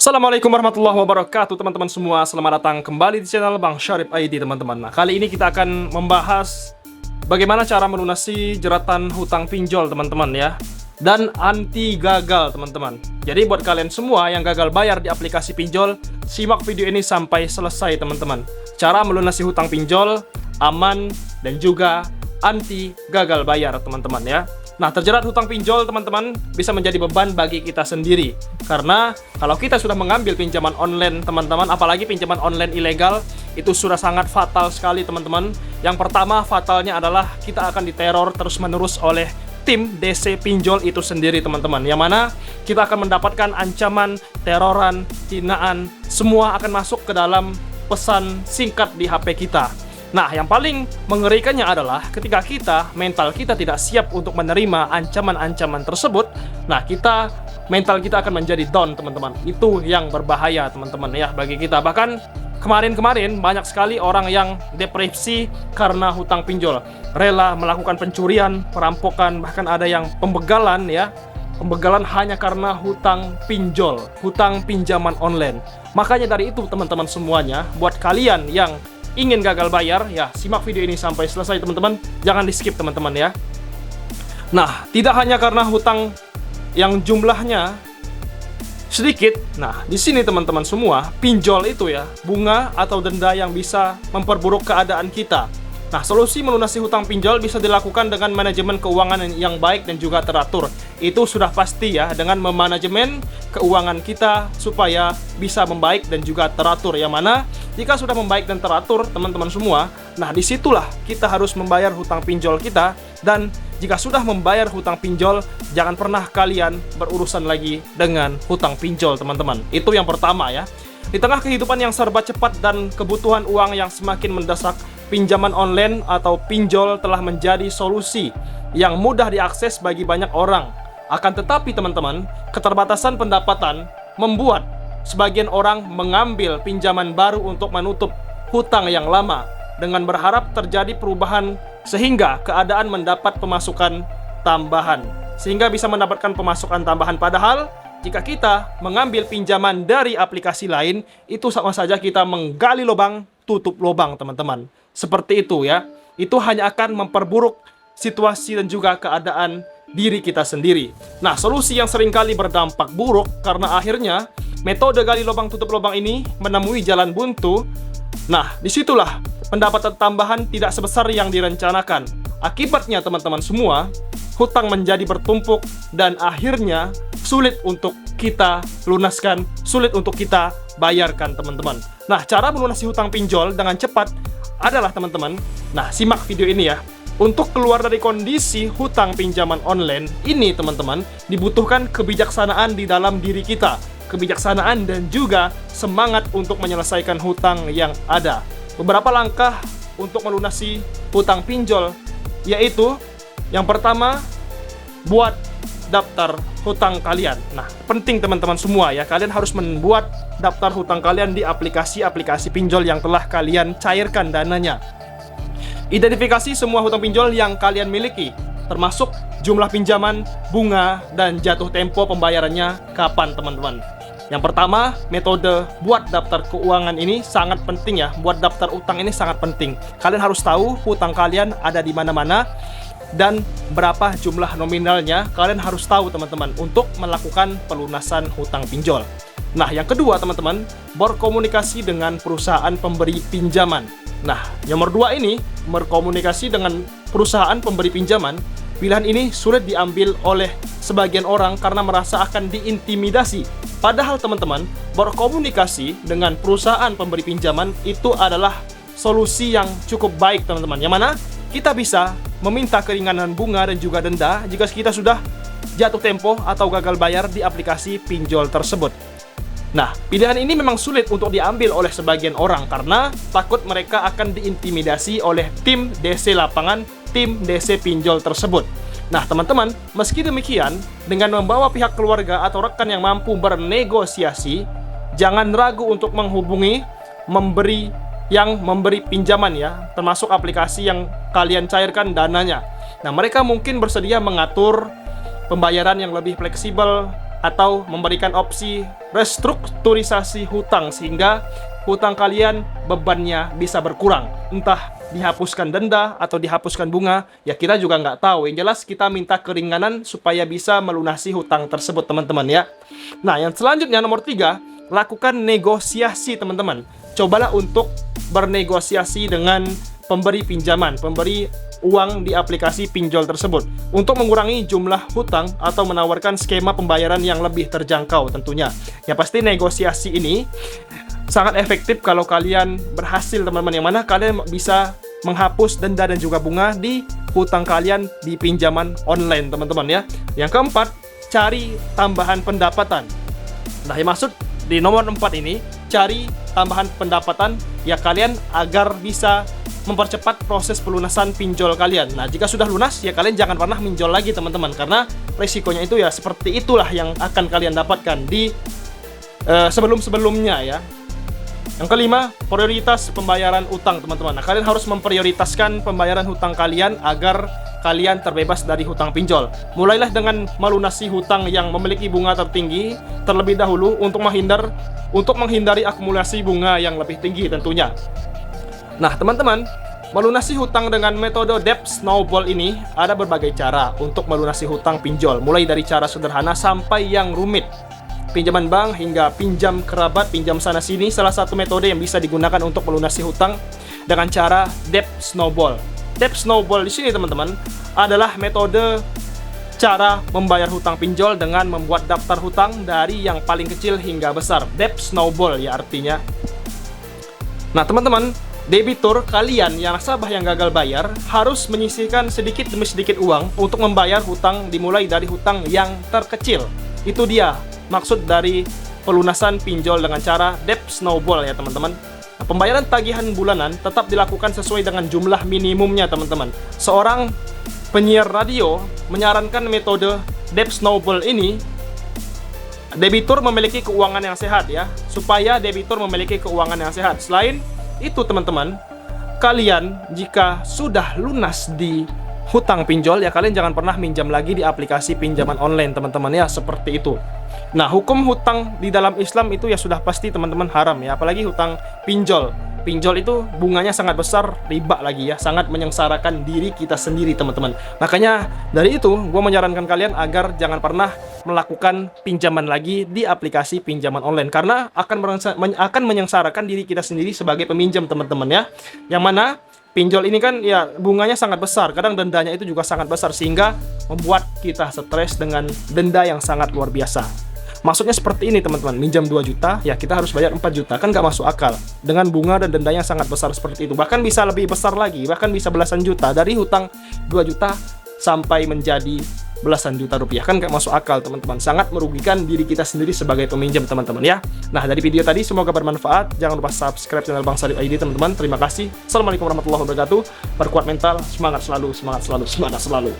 Assalamualaikum warahmatullahi wabarakatuh teman-teman semua. Selamat datang kembali di channel Bang Syarif ID teman-teman. Nah, kali ini kita akan membahas bagaimana cara melunasi jeratan hutang pinjol teman-teman ya, dan anti gagal teman-teman. Jadi buat kalian semua yang gagal bayar di aplikasi pinjol, simak video ini sampai selesai teman-teman. Cara melunasi hutang pinjol aman dan juga anti gagal bayar teman-teman ya. Nah, terjerat hutang pinjol teman-teman bisa menjadi beban bagi kita sendiri. Karena kalau kita sudah mengambil pinjaman online teman-teman, apalagi pinjaman online ilegal, itu sudah sangat fatal sekali teman-teman. Yang pertama fatalnya adalah kita akan diteror terus-menerus oleh tim DC pinjol itu sendiri teman-teman. Yang mana kita akan mendapatkan ancaman, teroran, hinaan, semua akan masuk ke dalam pesan singkat di HP kita. Nah, yang paling mengerikannya adalah ketika mental kita tidak siap untuk menerima ancaman-ancaman tersebut. Nah, mental kita akan menjadi down, teman-teman. Itu yang berbahaya, teman-teman ya, bagi kita. Bahkan kemarin-kemarin banyak sekali orang yang depresi karena hutang pinjol, rela melakukan pencurian, perampokan, bahkan ada yang pembegalan ya. Pembegalan hanya karena hutang pinjol, hutang pinjaman online. Makanya dari itu, teman-teman semuanya, buat kalian yang ingin gagal bayar, ya simak video ini sampai selesai teman-teman. Jangan di skip teman-teman ya. Nah, tidak hanya karena hutang yang jumlahnya sedikit. Nah, di sini teman-teman semua, pinjol itu ya, bunga atau denda yang bisa memperburuk keadaan kita. Nah, solusi melunasi hutang pinjol bisa dilakukan dengan manajemen keuangan yang baik dan juga teratur. Itu sudah pasti ya, dengan memanajemen keuangan kita supaya bisa membaik dan juga teratur. Yang mana jika sudah membaik dan teratur teman-teman semua, nah disitulah kita harus membayar hutang pinjol kita. Dan jika sudah membayar hutang pinjol, jangan pernah kalian berurusan lagi dengan hutang pinjol teman-teman. Itu yang pertama ya. Di tengah kehidupan yang serba cepat dan kebutuhan uang yang semakin mendesak, pinjaman online atau pinjol telah menjadi solusi yang mudah diakses bagi banyak orang. Akan tetapi teman-teman, keterbatasan pendapatan membuat sebagian orang mengambil pinjaman baru untuk menutup hutang yang lama dengan berharap terjadi perubahan sehingga keadaan mendapat pemasukan tambahan. Sehingga bisa mendapatkan pemasukan tambahan, padahal jika kita mengambil pinjaman dari aplikasi lain, itu sama saja kita menggali lubang, tutup lubang teman-teman. Seperti itu ya. Itu hanya akan memperburuk situasi dan juga keadaan diri kita sendiri. Nah, solusi yang seringkali berdampak buruk karena akhirnya metode gali lubang tutup lubang ini menemui jalan buntu. Nah, disitulah pendapatan tambahan tidak sebesar yang direncanakan. Akibatnya teman-teman semua, hutang menjadi bertumpuk dan akhirnya sulit untuk kita lunaskan, sulit untuk kita bayarkan teman-teman. Nah, cara melunasi hutang pinjol dengan cepat adalah teman-teman, nah simak video ini ya. Untuk keluar dari kondisi hutang pinjaman online ini teman-teman, dibutuhkan kebijaksanaan di dalam diri kita, kebijaksanaan dan juga semangat untuk menyelesaikan hutang yang ada. Beberapa langkah untuk melunasi hutang pinjol, yaitu yang pertama, buat daftar hutang kalian. Nah, penting teman-teman semua ya, kalian harus membuat daftar hutang kalian di aplikasi-aplikasi pinjol yang telah kalian cairkan dananya. Identifikasi semua hutang pinjol yang kalian miliki, termasuk jumlah pinjaman, bunga, dan jatuh tempo pembayarannya kapan teman-teman. Yang pertama, metode buat daftar keuangan ini sangat penting ya. Buat daftar utang ini sangat penting. Kalian harus tahu hutang kalian ada di mana-mana dan berapa jumlah nominalnya. Kalian harus tahu teman-teman untuk melakukan pelunasan hutang pinjol. Nah, yang kedua teman-teman, berkomunikasi dengan perusahaan pemberi pinjaman. Nah, nomor dua ini, berkomunikasi dengan perusahaan pemberi pinjaman. Pilihan ini sulit diambil oleh sebagian orang karena merasa akan diintimidasi. Padahal teman-teman, berkomunikasi dengan perusahaan pemberi pinjaman itu adalah solusi yang cukup baik teman-teman. Yang mana kita bisa meminta keringanan bunga dan juga denda jika kita sudah jatuh tempo atau gagal bayar di aplikasi pinjol tersebut. Nah, pilihan ini memang sulit untuk diambil oleh sebagian orang karena takut mereka akan diintimidasi oleh tim DC lapangan, tim DC pinjol tersebut. Nah, teman-teman, meski demikian, dengan membawa pihak keluarga atau rekan yang mampu bernegosiasi, jangan ragu untuk menghubungi memberi pinjaman ya, termasuk aplikasi yang kalian cairkan dananya. Nah, mereka mungkin bersedia mengatur pembayaran yang lebih fleksibel atau memberikan opsi restrukturisasi hutang sehingga hutang kalian bebannya bisa berkurang. Entah dihapuskan denda atau dihapuskan bunga, ya kita juga nggak tahu. Yang jelas kita minta keringanan supaya bisa melunasi hutang tersebut teman-teman ya. Nah yang selanjutnya nomor 3, lakukan negosiasi teman-teman. Cobalah untuk bernegosiasi dengan pemberi pinjaman, pemberi uang di aplikasi pinjol tersebut untuk mengurangi jumlah hutang atau menawarkan skema pembayaran yang lebih terjangkau tentunya. Ya pasti negosiasi ini sangat efektif kalau kalian berhasil teman-teman, yang mana kalian bisa menghapus denda dan juga bunga di hutang kalian di pinjaman online teman-teman ya. Yang keempat, cari tambahan pendapatan. Nah yang maksud di nomor 4 ini, cari tambahan pendapatan ya kalian agar bisa mempercepat proses pelunasan pinjol kalian. Nah jika sudah lunas ya kalian jangan pernah minjol lagi teman-teman, karena resikonya itu ya seperti itulah yang akan kalian dapatkan di sebelum-sebelumnya ya. Yang kelima, prioritas pembayaran utang teman-teman. Nah kalian harus memprioritaskan pembayaran hutang kalian agar kalian terbebas dari hutang pinjol. Mulailah dengan melunasi hutang yang memiliki bunga tertinggi terlebih dahulu untuk menghindari akumulasi bunga yang lebih tinggi tentunya. Nah teman-teman, melunasi hutang dengan metode debt snowball ini ada berbagai cara untuk melunasi hutang pinjol, mulai dari cara sederhana sampai yang rumit. Pinjaman bank hingga pinjam kerabat, pinjam sana sini, salah satu metode yang bisa digunakan untuk melunasi hutang dengan cara debt snowball. Debt snowball di sini teman-teman adalah metode cara membayar hutang pinjol dengan membuat daftar hutang dari yang paling kecil hingga besar. Debt snowball ya artinya. Nah teman-teman, debitur kalian yang nasabah yang gagal bayar harus menyisihkan sedikit demi sedikit uang untuk membayar hutang dimulai dari hutang yang terkecil. Itu dia maksud dari pelunasan pinjol dengan cara debt snowball ya teman-teman. Nah, pembayaran tagihan bulanan tetap dilakukan sesuai dengan jumlah minimumnya teman-teman. Seorang penyiar radio menyarankan metode debt snowball ini. Debitur memiliki keuangan yang sehat ya, supaya debitur memiliki keuangan yang sehat. Selain itu teman-teman, kalian jika sudah lunas di hutang pinjol ya kalian jangan pernah minjam lagi di aplikasi pinjaman online teman-teman ya, seperti itu. Nah hukum hutang di dalam Islam itu ya sudah pasti teman-teman haram ya, apalagi hutang pinjol. Pinjol itu bunganya sangat besar, riba lagi ya, sangat menyengsarakan diri kita sendiri teman-teman. Makanya dari itu gue menyarankan kalian agar jangan pernah melakukan pinjaman lagi di aplikasi pinjaman online, karena akan menyengsarakan diri kita sendiri sebagai peminjam teman-teman ya. Yang mana pinjol ini kan ya bunganya sangat besar, kadang dendanya itu juga sangat besar sehingga membuat kita stres dengan denda yang sangat luar biasa. Maksudnya seperti ini teman-teman, minjam 2 juta ya kita harus bayar 4 juta, kan nggak masuk akal dengan bunga dan denda yang sangat besar seperti itu. Bahkan bisa lebih besar lagi, bahkan bisa belasan juta, dari hutang 2 juta sampai menjadi belasan juta rupiah, kan nggak masuk akal teman-teman, sangat merugikan diri kita sendiri sebagai peminjam teman-teman ya. Nah dari video tadi semoga bermanfaat, jangan lupa subscribe channel Bang Syarif ID teman-teman. Terima kasih, assalamualaikum warahmatullahi wabarakatuh. Perkuat mental, semangat selalu, semangat selalu, semangat selalu.